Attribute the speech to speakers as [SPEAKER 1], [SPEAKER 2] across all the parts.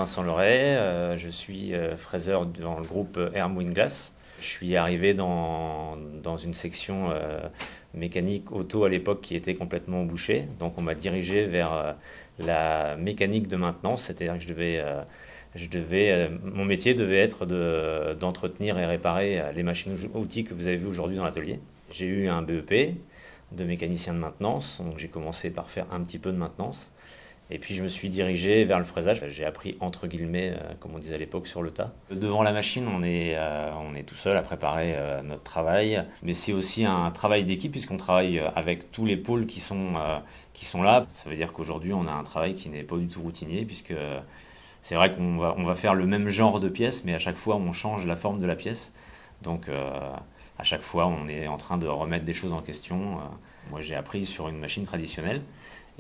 [SPEAKER 1] Vincent Loret, je suis fraiseur dans le groupe Hermwin Glass. Je suis arrivé dans une section mécanique auto à l'époque qui était complètement bouchée, donc on m'a dirigé vers la mécanique de maintenance, c'est-à-dire que mon métier devait être d'entretenir et réparer les machines-outils que vous avez vues aujourd'hui dans l'atelier. J'ai eu un BEP de mécanicien de maintenance, donc j'ai commencé par faire un petit peu de maintenance. Et puis je me suis dirigé vers le fraisage. J'ai appris entre guillemets, comme on disait à l'époque, sur le tas. Devant la machine, on est tout seul à préparer notre travail. Mais c'est aussi un travail d'équipe puisqu'on travaille avec tous les pôles qui sont là. Ça veut dire qu'aujourd'hui, on a un travail qui n'est pas du tout routinier puisque c'est vrai qu'on va faire le même genre de pièce, mais à chaque fois, on change la forme de la pièce. Donc à chaque fois, on est en train de remettre des choses en question. Moi, j'ai appris sur une machine traditionnelle.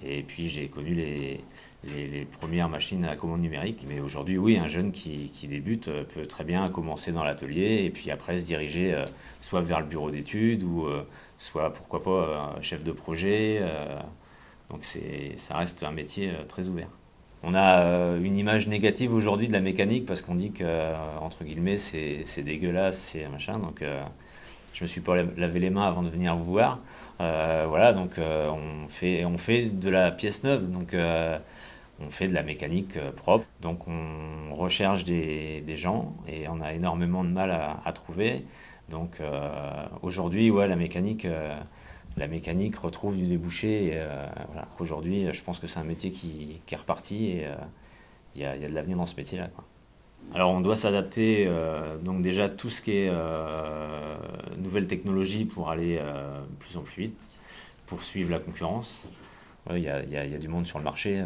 [SPEAKER 1] Et puis j'ai connu les premières machines à commande numérique. Mais aujourd'hui, oui, un jeune qui débute peut très bien commencer dans l'atelier et puis après se diriger soit vers le bureau d'études ou soit, pourquoi pas, chef de projet. Donc ça reste un métier très ouvert. On a une image négative aujourd'hui de la mécanique parce qu'on dit que, entre guillemets, c'est dégueulasse, c'est machin. Donc je me suis pas lavé les mains avant de venir vous voir. Voilà, donc on fait de la pièce neuve, donc on fait de la mécanique propre. Donc on recherche des gens et on a énormément de mal à trouver. Donc aujourd'hui, ouais, la mécanique retrouve du débouché. Et, voilà. Aujourd'hui, je pense que c'est un métier qui est reparti et il y a de l'avenir dans ce métier-là, quoi. Alors on doit s'adapter, donc déjà tout ce qui est nouvelles technologies pour aller plus en plus vite, pour suivre la concurrence. Il y a du monde sur le marché.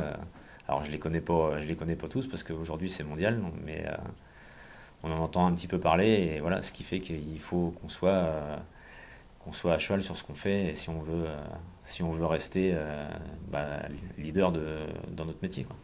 [SPEAKER 1] Alors je les connais pas tous parce qu'aujourd'hui c'est mondial, mais on en entend un petit peu parler et voilà, ce qui fait qu'il faut qu'on soit à cheval sur ce qu'on fait et si on veut rester leader dans notre métier, quoi.